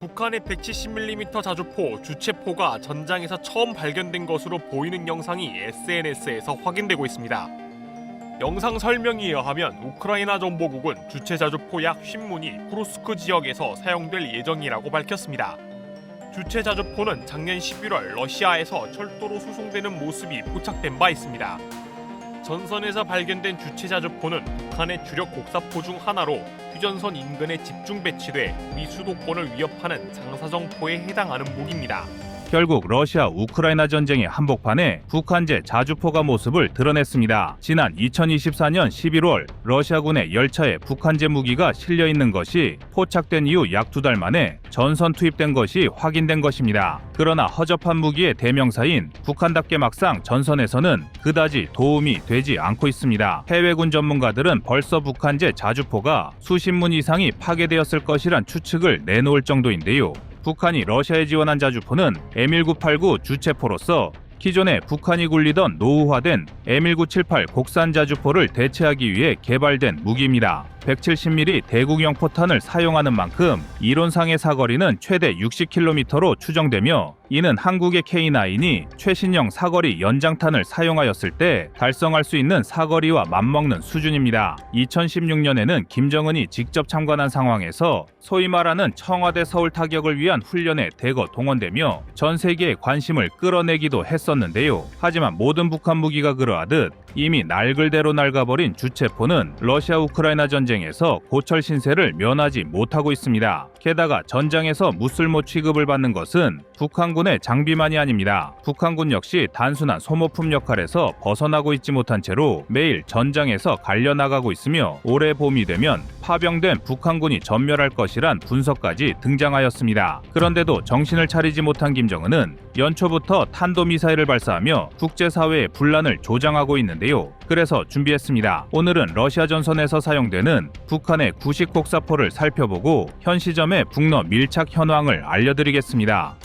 북한의 170mm 자주포 주체포가 전장에서 처음 발견된 것으로 보이는 영상이 SNS에서 확인되고 있습니다. 영상 설명에 의하면 우크라이나 정보국은 주체 자주포 약 50문이 쿠르스크 지역에서 사용될 예정이라고 밝혔습니다. 주체 자주포는 작년 11월 러시아에서 철도로 수송되는 모습이 포착된 바 있습니다. 전선에서 발견된 주체 자주포는 북한의 주력 곡사포 중 하나로 휴전선 인근에 집중 배치돼 우리 수도권을 위협하는 장사정포에 해당하는 무기입니다. 결국 러시아 우크라이나 전쟁의 한복판에 북한제 자주포가 모습을 드러냈습니다. 지난 2024년 11월 러시아군의 열차에 북한제 무기가 실려 있는 것이 포착된 이후 약 2달 만에 전선 투입된 것이 확인된 것입니다. 그러나 허접한 무기의 대명사인 북한답게 막상 전선에서는 그다지 도움이 되지 않고 있습니다. 해외군 전문가들은 벌써 북한제 자주포가 수십 문 이상이 파괴되었을 것이란 추측을 내놓을 정도인데요. 북한이 러시아에 지원한 자주포는 M1989 주체포로서 기존에 북한이 굴리던 노후화된 M1978 곡산 자주포를 대체하기 위해 개발된 무기입니다. 170mm 대구경 포탄을 사용하는 만큼 이론상의 사거리는 최대 60km로 추정되며 이는 한국의 K9이 최신형 사거리 연장탄을 사용하였을 때 달성할 수 있는 사거리와 맞먹는 수준입니다. 2016년에는 김정은이 직접 참관한 상황에서 소위 말하는 청와대 서울 타격을 위한 훈련에 대거 동원되며 전 세계의 관심을 끌어내기도 했었는데요. 하지만 모든 북한 무기가 그러하듯 이미 낡을 대로 낡아버린 주체포는 러시아 우크라이나 전쟁에서 고철 신세를 면하지 못하고 있습니다. 게다가 전장에서 무쓸모 취급을 받는 것은 북한군의 장비만이 아닙니다. 북한군 역시 단순한 소모품 역할에서 벗어나고 있지 못한 채로 매일 전장에서 갈려나가고 있으며 올해 봄이 되면 파병된 북한군이 전멸할 것이란 분석까지 등장하였습니다. 그런데도 정신을 차리지 못한 김정은은 연초부터 탄도미사일을 발사하며 국제사회의 분란을 조장하고 있는데요. 그래서 준비했습니다. 오늘은 러시아 전선에서 사용되는 북한의 구식 곡사포를 살펴보고 현 시점의 북러 밀착 현황을 알려드리겠습니다.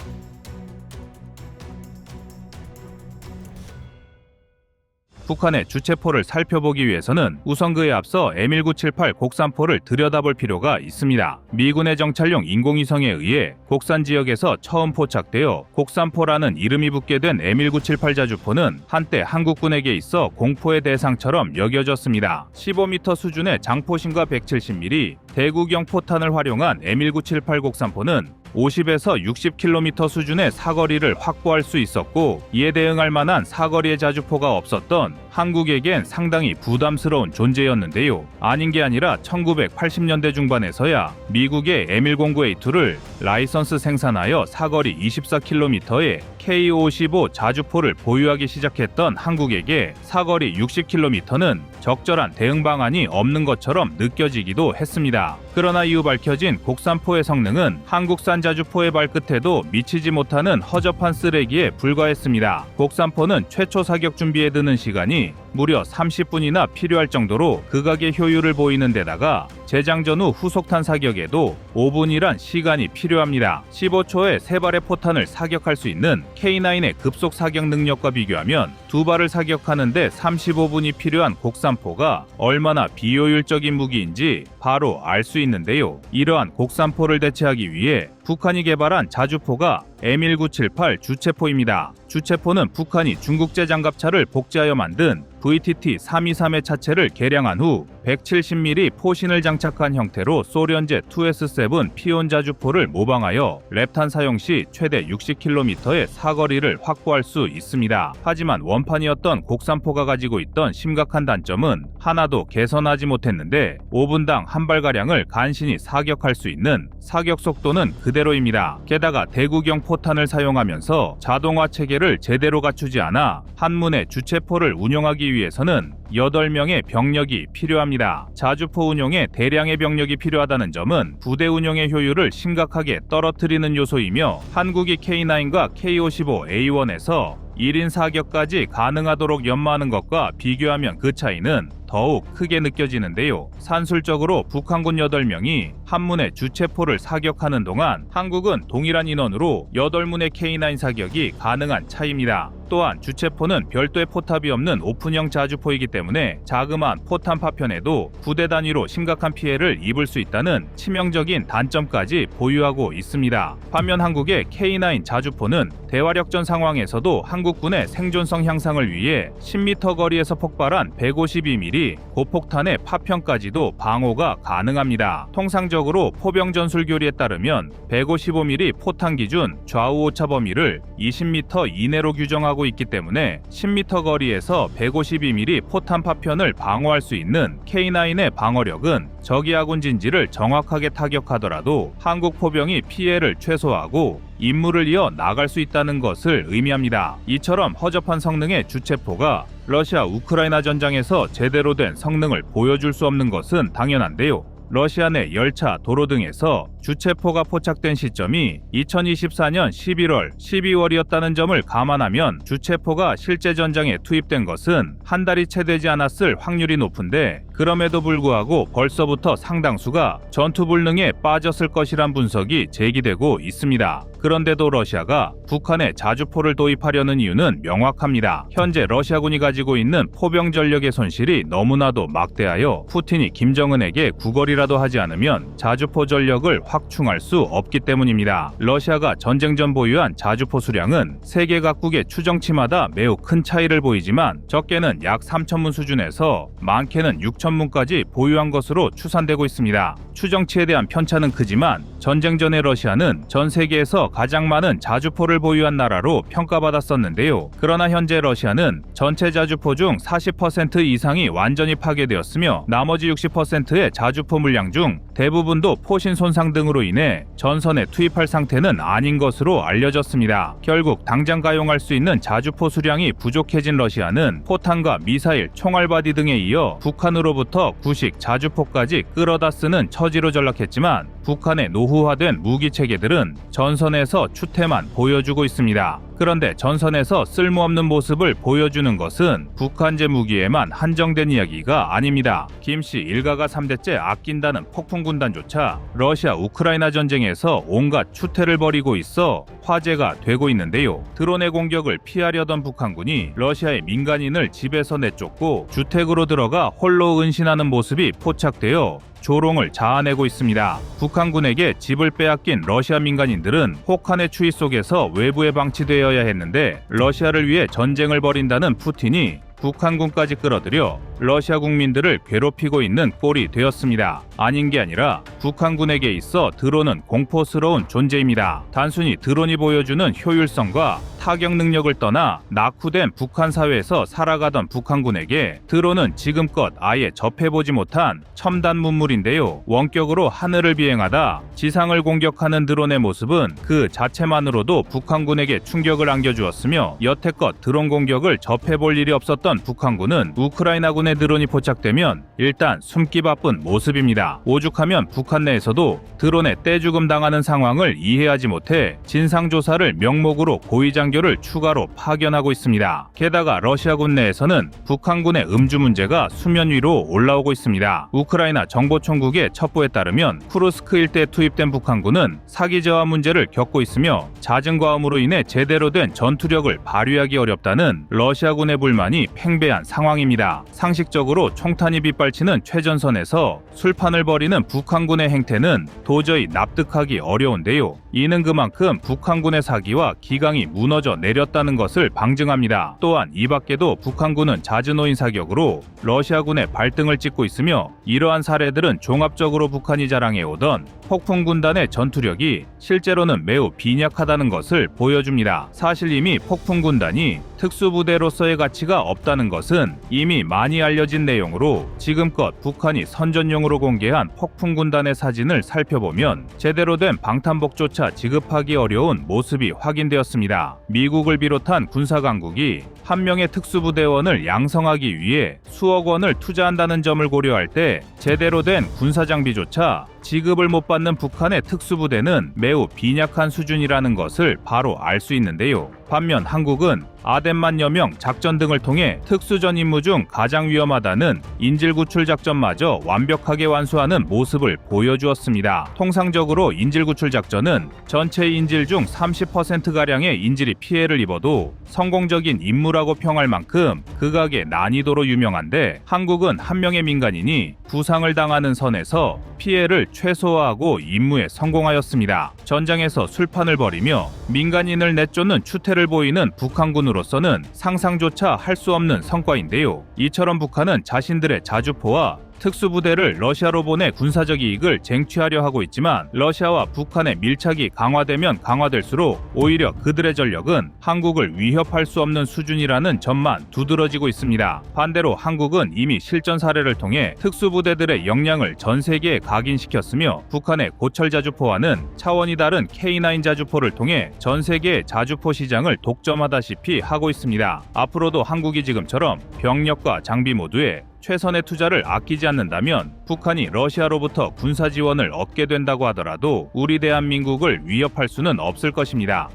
북한의 주체포를 살펴보기 위해서는 우선 그에 앞서 M1978 곡산포를 들여다볼 필요가 있습니다. 미군의 정찰용 인공위성에 의해 곡산 지역에서 처음 포착되어 곡산포라는 이름이 붙게 된 M1978 자주포는 한때 한국군에게 있어 공포의 대상처럼 여겨졌습니다. 15m 수준의 장포신과 170mm 대구경 포탄을 활용한 M1978 곡산포는 50에서 60km 수준의 사거리를 확보할 수 있었고 이에 대응할 만한 사거리의 자주포가 없었던 한국에겐 상당히 부담스러운 존재였는데요. 아닌 게 아니라 1980년대 중반에서야 미국의 M109A2를 라이선스 생산하여 사거리 24km의 K55 자주포를 보유하기 시작했던 한국에게 사거리 60km는 적절한 대응 방안이 없는 것처럼 느껴지기도 했습니다. 그러나 이후 밝혀진 곡산포의 성능은 한국산 자주포의 발끝에도 미치지 못하는 허접한 쓰레기에 불과했습니다. 곡산포는 최초 사격 준비에 드는 시간이 무려 30분이나 필요할 정도로 극악의 효율을 보이는 데다가 제장 전후 후속탄 사격에도 5분이란 시간이 필요합니다. 15초에 3발의 포탄을 사격할 수 있는 K9의 급속 사격 능력과 비교하면 2발을 사격하는데 35분이 필요한 곡산포가 얼마나 비효율적인 무기인지 바로 알 수 있는데요. 이러한 곡산포를 대체하기 위해 북한이 개발한 자주포가 M1978 주체포입니다. 주체포는 북한이 중국제 장갑차를 복제하여 만든 VTT-323의 차체를 개량한 후 170mm 포신을 장착한 형태로 소련제 2S7 피온 자주포를 모방하여 랩탄 사용 시 최대 60km의 사거리를 확보할 수 있습니다. 하지만 원판이었던 곡산포가 가지고 있던 심각한 단점은 하나도 개선하지 못했는데 5분당 한 발가량을 간신히 사격할 수 있는 사격 속도는 그대로입니다. 게다가 대구경 포탄을 사용하면서 자동화 체계를 제대로 갖추지 않아 한문의 주체포를 운영하기 위해서는 8명의 병력이 필요합니다. 자주포 운용에 대량의 병력이 필요하다는 점은 부대 운용의 효율을 심각하게 떨어뜨리는 요소이며 한국이 K9과 K55A1에서 1인 사격까지 가능하도록 연마하는 것과 비교하면 그 차이는 더욱 크게 느껴지는데요. 산술적으로 북한군 8명이 한문의 주체포를 사격하는 동안 한국은 동일한 인원으로 8문의 K9 사격이 가능한 차이입니다. 또한 주체포는 별도의 포탑이 없는 오픈형 자주포이기 때문에 자그마한 포탄 파편에도 부대 단위로 심각한 피해를 입을 수 있다는 치명적인 단점까지 보유하고 있습니다. 반면 한국의 K9 자주포는 대화력전 상황에서도 한국군의 생존성 향상을 위해 10m 거리에서 폭발한 152mm 고폭탄의 파편까지도 방어가 가능합니다. 통상적으로 포병 전술 교리에 따르면 155mm 포탄 기준 좌우 오차 범위를 20m 이내로 규정하고 있기 때문에 10m 거리에서 152mm 포탄 파편을 방어할 수 있는 K9의 방어력은 적이 아군 진지를 정확하게 타격하더라도 한국 포병이 피해를 최소화하고 임무를 이어 나갈 수 있다는 것을 의미합니다. 이처럼 허접한 성능의 주체포가 러시아 우크라이나 전장에서 제대로 된 성능을 보여줄 수 없는 것은 당연한데요. 러시아 내 열차, 도로 등에서 주체포가 포착된 시점이 2024년 11월, 12월이었다는 점을 감안하면 주체포가 실제 전장에 투입된 것은 한 달이 채 되지 않았을 확률이 높은데 그럼에도 불구하고 벌써부터 상당수가 전투 불능에 빠졌을 것이란 분석이 제기되고 있습니다. 그런데도 러시아가 북한에 자주포를 도입하려는 이유는 명확합니다. 현재 러시아군이 가지고 있는 포병 전력의 손실이 너무나도 막대하여 푸틴이 김정은에게 구걸이라도 하지 않으면 자주포 전력을 확충할 수 없기 때문입니다. 러시아가 전쟁 전 보유한 자주포 수량은 세계 각국의 추정치마다 매우 큰 차이를 보이지만 적게는 약 3,000문 수준에서 많게는 6,000문까지 보유한 것으로 추산되고 있습니다. 추정치에 대한 편차는 크지만 전쟁 전의 러시아는 전 세계에서 가장 많은 자주포를 보유한 나라로 평가받았었는데요. 그러나 현재 러시아는 전체 자주포 중 40% 이상이 완전히 파괴되었으며 나머지 60%의 자주포 물량 중 대부분도 포신 손상 등으로 인해 전선에 투입할 상태는 아닌 것으로 알려졌습니다. 결국 당장 가용할 수 있는 자주포 수량이 부족해진 러시아는 포탄과 미사일, 총알바디 등에 이어 북한으로부터 구식 자주포까지 끌어다 쓰는 처지로 전락했지만 북한의 노후화된 무기 체계들은 전선에서 추태만 보여주고 있습니다. 그런데 전선에서 쓸모없는 모습을 보여주는 것은 북한제 무기에만 한정된 이야기가 아닙니다. 김씨 일가가 3대째 아낀다는 폭풍군단조차 러시아 우크라이나 전쟁에서 온갖 추태를 벌이고 있어 화제가 되고 있는데요. 드론의 공격을 피하려던 북한군이 러시아의 민간인을 집에서 내쫓고 주택으로 들어가 홀로 은신하는 모습이 포착되어 조롱을 자아내고 있습니다. 북한군에게 집을 빼앗긴 러시아 민간인들은 혹한의 추위 속에서 외부에 방치되어야 했는데 러시아를 위해 전쟁을 벌인다는 푸틴이 북한군까지 끌어들여 러시아 국민들을 괴롭히고 있는 꼴이 되었습니다. 아닌 게 아니라 북한군에게 있어 드론은 공포스러운 존재입니다. 단순히 드론이 보여주는 효율성과 타격 능력을 떠나 낙후된 북한 사회에서 살아가던 북한군에게 드론은 지금껏 아예 접해보지 못한 첨단 문물인데요. 원격으로 하늘을 비행하다 지상을 공격하는 드론의 모습은 그 자체만으로도 북한군에게 충격을 안겨주었으며 여태껏 드론 공격을 접해볼 일이 없었던 북한군은 우크라이나군의 드론이 포착되면 일단 숨기 바쁜 모습입니다. 오죽하면 북한 내에서도 드론에 떼죽음 당하는 상황을 이해하지 못해 진상조사를 명목으로 고위장교를 추가로 파견하고 있습니다. 게다가 러시아군 내에서는 북한군의 음주 문제가 수면 위로 올라오고 있습니다. 우크라이나 정보총국의 첩보에 따르면 쿠르스크 일대에 투입된 북한군은 사기 저하 문제를 겪고 있으며 잦은 과음으로 인해 제대로 된 전투력을 발휘하기 어렵다는 러시아군의 불만이 팽배한 상황입니다. 상식적으로 총탄이 빗발치는 최전선에서 술판을 벌이는 북한군의 행태는 도저히 납득하기 어려운데요. 이는 그만큼 북한군의 사기와 기강이 무너져 내렸다는 것을 방증합니다. 또한 이 밖에도 북한군은 잦은 사격으로 러시아군의 발등을 찍고 있으며 이러한 사례들은 종합적으로 북한이 자랑해오던 폭풍군단의 전투력이 실제로는 매우 빈약하다는 것을 보여줍니다. 사실 이미 폭풍군단이 특수부대로서의 가치가 없다는 것은 이미 많이 알려진 내용으로 지금껏 북한이 선전용으로 공개한 폭풍군단의 사진을 살펴보면 제대로 된 방탄복조차 지급하기 어려운 모습이 확인되었습니다. 미국을 비롯한 군사강국이 한 명의 특수부대원을 양성하기 위해 수억 원을 투자한다는 점을 고려할 때 제대로 된 군사장비조차 지급을 못 받는 북한의 특수부대는 매우 빈약한 수준이라는 것을 바로 알 수 있는데요. 반면 한국은 아덴만여 명 작전 등을 통해 특수전 임무 중 가장 위험하다는 인질 구출 작전마저 완벽하게 완수하는 모습을 보여주었습니다. 통상적으로 인질 구출 작전은 전체 인질 중 30%가량의 인질이 피해를 입어도 성공적인 임무라고 평할 만큼 극악의 난이도로 유명한데, 한국은 한 명의 민간인이 부상을 당하는 선에서 피해를 최소화하고 임무에 성공하였습니다. 전장에서 술판을 벌이며 민간인을 내쫓는 추태를 보이는 북한군으로서는 상상조차 할 수 없는 성과인데요. 이처럼 북한은 자신들의 자주포와 특수부대를 러시아로 보내 군사적 이익을 쟁취하려 하고 있지만, 러시아와 북한의 밀착이 강화되면 강화될수록 오히려 그들의 전력은 한국을 위협할 수 없는 수준이라는 점만 두드러지고 있습니다. 반대로 한국은 이미 실전 사례를 통해 특수부대들의 역량을 전 세계에 각인시켰으며, 북한의 고철 자주포와는 차원이 다른 K9 자주포를 통해 전 세계의 자주포 시장을 독점하다시피 하고 있습니다. 앞으로도 한국이 지금처럼 병력과 장비 모두에 최선의 투자를 아끼지 않는다면 북한이 러시아로부터 군사 지원을 얻게 된다고 하더라도 우리 대한민국을 위협할 수는 없을 것입니다.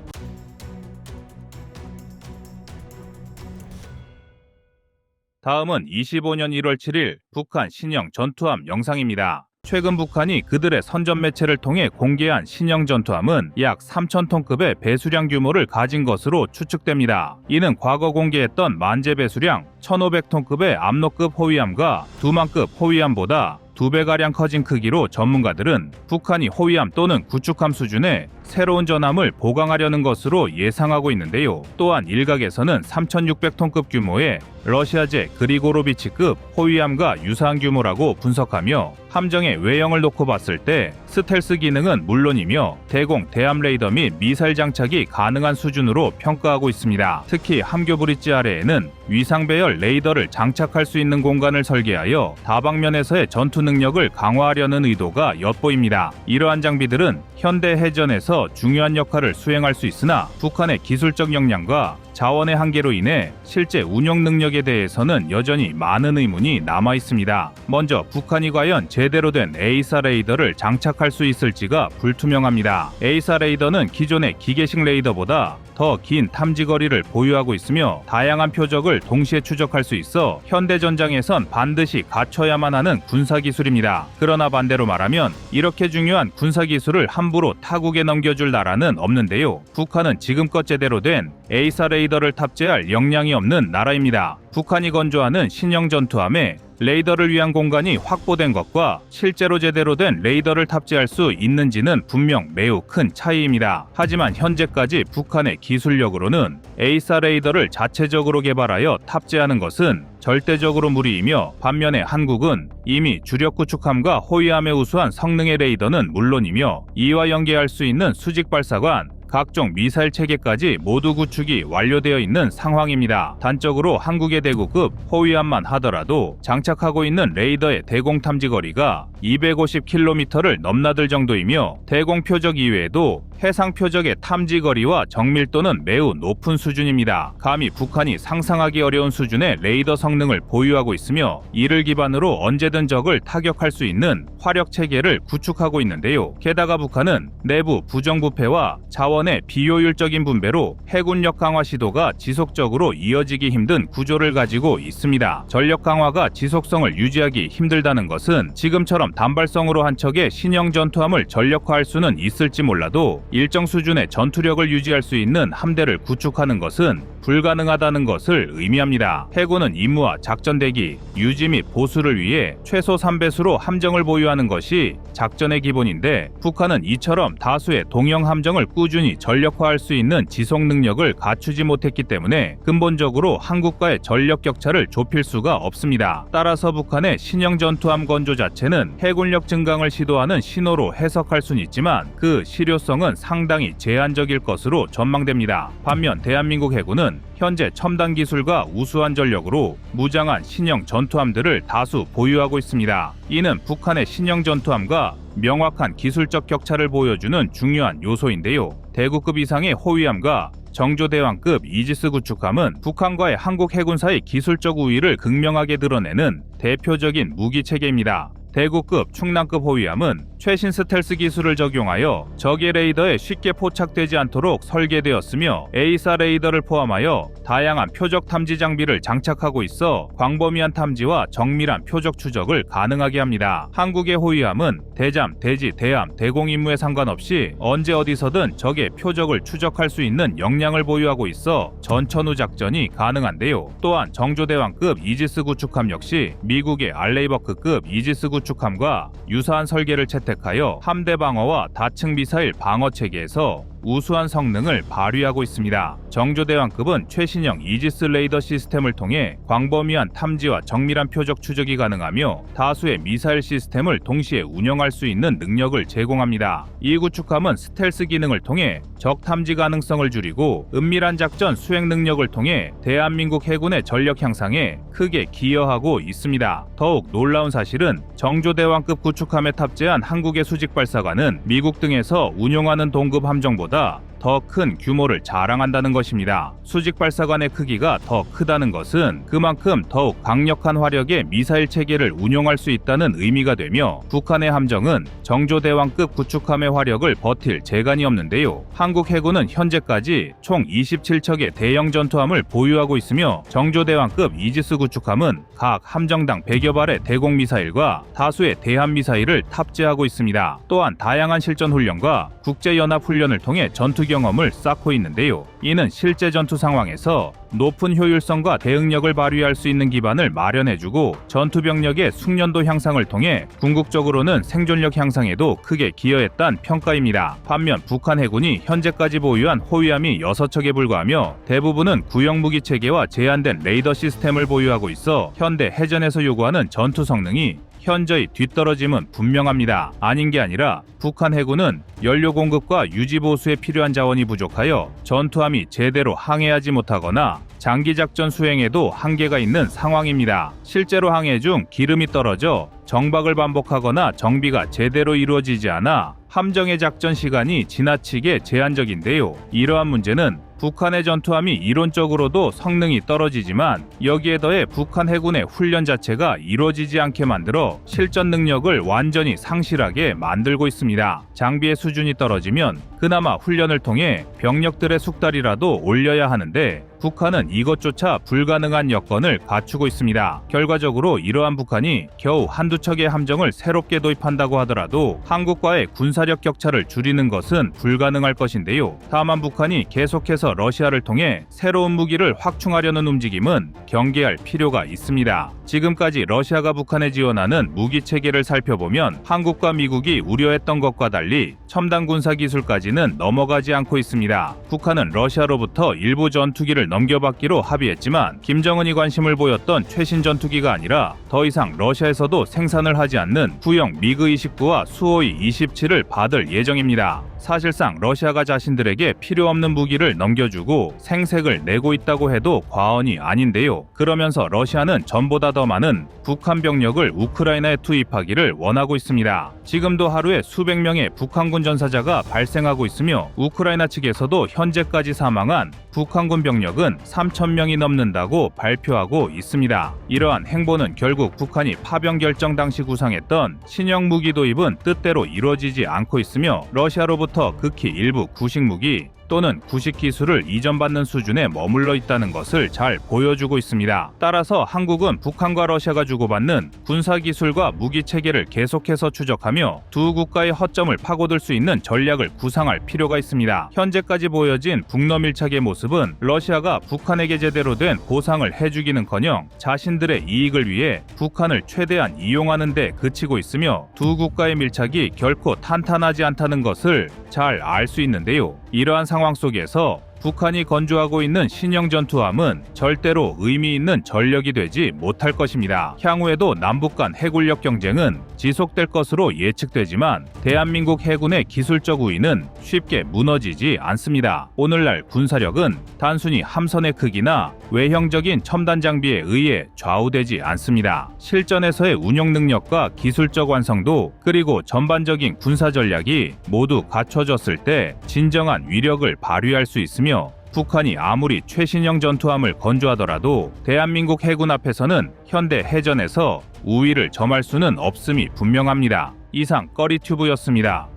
다음은 25년 1월 7일 북한 신형 전투함 영상입니다. 최근 북한이 그들의 선전 매체를 통해 공개한 신형 전투함은 약 3,000톤급의 배수량 규모를 가진 것으로 추측됩니다. 이는 과거 공개했던 만재 배수량 1,500톤급의 압록급 호위함과 두만급 호위함보다 2배가량 커진 크기로 전문가들은 북한이 호위함 또는 구축함 수준의 새로운 전함을 보강하려는 것으로 예상하고 있는데요. 또한 일각에서는 3,600톤급 규모의 러시아제 그리고로비치급 호위함과 유사한 규모라고 분석하며, 함정의 외형을 놓고 봤을 때 스텔스 기능은 물론이며 대공 대함 레이더 및 미사일 장착이 가능한 수준으로 평가하고 있습니다. 특히 함교 브릿지 아래에는 위상 배열 레이더를 장착할 수 있는 공간을 설계하여 다방면에서의 전투 능력을 강화하려는 의도가 엿보입니다. 이러한 장비들은 현대 해전에서 중요한 역할을 수행할 수 있으나 북한의 기술적 역량과 자원의 한계로 인해 실제 운용 능력에 대해서는 여전히 많은 의문이 남아 있습니다. 먼저 북한이 과연 제대로 된 에이사 레이더를 장착할 수 있을지가 불투명합니다. 에이사 레이더는 기존의 기계식 레이더보다 더 긴 탐지 거리를 보유하고 있으며 다양한 표적을 동시에 추적할 수 있어 현대 전장에선 반드시 갖춰야만 하는 군사 기술입니다. 그러나 반대로 말하면 이렇게 중요한 군사 기술을 함부로 타국에 넘겨줄 나라는 없는데요. 북한은 지금껏 제대로 된 에이사 레이더를 탑재할 역량이 없는 나라입니다. 북한이 건조하는 신형 전투함에 레이더를 위한 공간이 확보된 것과 실제로 제대로 된 레이더를 탑재할 수 있는지는 분명 매우 큰 차이입니다. 하지만 현재까지 북한의 기술력으로는 에이사 레이더를 자체적으로 개발하여 탑재하는 것은 절대적으로 무리이며, 반면에 한국은 이미 주력 구축함과 호위함에 우수한 성능의 레이더는 물론이며 이와 연계할 수 있는 수직 발사관, 각종 미사일 체계까지 모두 구축이 완료되어 있는 상황입니다. 단적으로 한국의 대구급 호위함만 하더라도 장착하고 있는 레이더의 대공 탐지 거리가 250km를 넘나들 정도이며, 대공 표적 이외에도 해상 표적의 탐지 거리와 정밀도는 매우 높은 수준입니다. 감히 북한이 상상하기 어려운 수준의 레이더 성능을 보유하고 있으며, 이를 기반으로 언제든 적을 타격할 수 있는 화력 체계를 구축하고 있는데요. 게다가 북한은 내부 부정부패와 자원의 비효율적인 분배로 해군력 강화 시도가 지속적으로 이어지기 힘든 구조를 가지고 있습니다. 전력 강화가 지속성을 유지하기 힘들다는 것은 지금처럼 단발성으로 한 척의 신형 전투함을 전력화할 수는 있을지 몰라도 일정 수준의 전투력을 유지할 수 있는 함대를 구축하는 것은 불가능하다는 것을 의미합니다. 해군은 임무와 작전 대기, 유지 및 보수를 위해 최소 3배수로 함정을 보유하는 것이 작전의 기본인데, 북한은 이처럼 다수의 동형 함정을 꾸준히 전력화할 수 있는 지속 능력을 갖추지 못했기 때문에 근본적으로 한국과의 전력 격차를 좁힐 수가 없습니다. 따라서 북한의 신형 전투함 건조 자체는 해군력 증강을 시도하는 신호로 해석할 수는 있지만 그 실효성은 상당히 제한적일 것으로 전망됩니다. 반면 대한민국 해군은 현재 첨단 기술과 우수한 전력으로 무장한 신형 전투함들을 다수 보유하고 있습니다. 이는 북한의 신형 전투함과 명확한 기술적 격차를 보여주는 중요한 요소인데요. 대구급 이상의 호위함과 정조대왕급 이지스 구축함은 북한과의 한국 해군사의 기술적 우위를 극명하게 드러내는 대표적인 무기 체계입니다. 대구급 충남급 호위함은 최신 스텔스 기술을 적용하여 적의 레이더에 쉽게 포착되지 않도록 설계되었으며 에이사 레이더를 포함하여 다양한 표적 탐지 장비를 장착하고 있어 광범위한 탐지와 정밀한 표적 추적을 가능하게 합니다. 한국의 호위함은 대잠, 대지, 대함, 대공 임무에 상관없이 언제 어디서든 적의 표적을 추적할 수 있는 역량을 보유하고 있어 전천후 작전이 가능한데요. 또한 정조대왕급 이지스 구축함 역시 미국의 알레이버크급 이지스 구축함과 유사한 설계를 채택하여 함대 방어와 다층 미사일 방어 체계에서 우수한 성능을 발휘하고 있습니다. 정조대왕급은 최신형 이지스 레이더 시스템을 통해 광범위한 탐지와 정밀한 표적 추적이 가능하며 다수의 미사일 시스템을 동시에 운영할 수 있는 능력을 제공합니다. 이 구축함은 스텔스 기능을 통해 적 탐지 가능성을 줄이고 은밀한 작전 수행 능력을 통해 대한민국 해군의 전력 향상에 크게 기여하고 있습니다. 더욱 놀라운 사실은 정조대왕급 구축함에 탑재한 한국의 수직 발사관은 미국 등에서 운용하는 동급 함정보다 더 큰 규모를 자랑한다는 것입니다. 수직 발사관의 크기가 더 크다는 것은 그만큼 더욱 강력한 화력의 미사일 체계를 운용할 수 있다는 의미가 되며 북한의 함정은 정조대왕급 구축함의 화력을 버틸 재간이 없는데요. 한국 해군은 현재까지 총 27척의 대형 전투함을 보유하고 있으며 정조대왕급 이지스 구축함은 각 함정당 100여 발의 대공 미사일과 다수의 대함 미사일을 탑재하고 있습니다. 또한 다양한 실전 훈련과 국제연합 훈련을 통해 전투 경험을 쌓고 있는데요. 이는 실제 전투 상황에서 높은 효율성과 대응력을 발휘할 수 있는 기반을 마련해주고 전투 병력의 숙련도 향상을 통해 궁극적으로는 생존력 향상에도 크게 기여했다는 평가입니다. 반면 북한 해군이 현재까지 보유한 호위함이 6척에 불과하며 대부분은 구형 무기 체계와 제한된 레이더 시스템을 보유하고 있어 현대 해전에서 요구하는 전투 성능이 현저히 뒤떨어짐은 분명합니다. 아닌 게 아니라 북한 해군은 연료 공급과 유지 보수에 필요한 자원이 부족하여 전투함이 제대로 항해하지 못하거나 장기작전 수행에도 한계가 있는 상황입니다. 실제로 항해 중 기름이 떨어져 정박을 반복하거나 정비가 제대로 이루어지지 않아 함정의 작전 시간이 지나치게 제한적인데요. 이러한 문제는 북한의 전투함이 이론적으로도 성능이 떨어지지만 여기에 더해 북한 해군의 훈련 자체가 이루어지지 않게 만들어 실전 능력을 완전히 상실하게 만들고 있습니다. 장비의 수준이 떨어지면 그나마 훈련을 통해 병력들의 숙달이라도 올려야 하는데 북한은 이것조차 불가능한 여건을 갖추고 있습니다. 결과적으로 이러한 북한이 겨우 한두 척의 함정을 새롭게 도입한다고 하더라도 한국과의 군사력 격차를 줄이는 것은 불가능할 것인데요. 다만 북한이 계속해서 러시아를 통해 새로운 무기를 확충하려는 움직임은 경계할 필요가 있습니다. 지금까지 러시아가 북한에 지원하는 무기 체계를 살펴보면 한국과 미국이 우려했던 것과 달리 첨단 군사 기술까지는 넘어가지 않고 있습니다. 북한은 러시아로부터 일부 전투기를 넘겨받기로 합의했지만 김정은이 관심을 보였던 최신 전투기가 아니라 더 이상 러시아에서도 생산을 하지 않는 구형 미그-29와 수호이 27을 받을 예정입니다. 사실상 러시아가 자신들에게 필요 없는 무기를 넘겨주고 생색을 내고 있다고 해도 과언이 아닌데요. 그러면서 러시아는 전보다 더 많은 북한 병력을 우크라이나에 투입하기를 원하고 있습니다. 지금도 하루에 수백 명의 북한군 전사자가 발생하고 있으며 우크라이나 측에서도 현재까지 사망한 북한군 병력은 3,000명이 넘는다고 발표하고 있습니다. 이러한 행보는 결국 북한이 파병 결정 당시 구상했던 신형 무기 도입은 뜻대로 이루어지지 않고 있으며 러시아로부터 극히 일부 구식 무기 또는 구식 기술을 이전받는 수준에 머물러 있다는 것을 잘 보여주고 있습니다. 따라서 한국은 북한과 러시아가 주고받는 군사기술과 무기체계를 계속해서 추적하며 두 국가의 허점을 파고들 수 있는 전략을 구상할 필요가 있습니다. 현재까지 보여진 북러 밀착의 모습은 러시아가 북한에게 제대로 된 보상을 해주기는커녕 자신들의 이익을 위해 북한을 최대한 이용하는 데 그치고 있으며 두 국가의 밀착이 결코 탄탄하지 않다는 것을 잘 알 수 있는데요. 이러한 상황 속에서 북한이 건조하고 있는 신형 전투함은 절대로 의미 있는 전력이 되지 못할 것입니다. 향후에도 남북 간 해군력 경쟁은 지속될 것으로 예측되지만 대한민국 해군의 기술적 우위는 쉽게 무너지지 않습니다. 오늘날 군사력은 단순히 함선의 크기나 외형적인 첨단 장비에 의해 좌우되지 않습니다. 실전에서의 운용 능력과 기술적 완성도 그리고 전반적인 군사 전략이 모두 갖춰졌을 때 진정한 위력을 발휘할 수 있으며 북한이 아무리 최신형 전투함을 건조하더라도 대한민국 해군 앞에서는 현대 해전에서 우위를 점할 수는 없음이 분명합니다. 이상 꺼리튜브였습니다.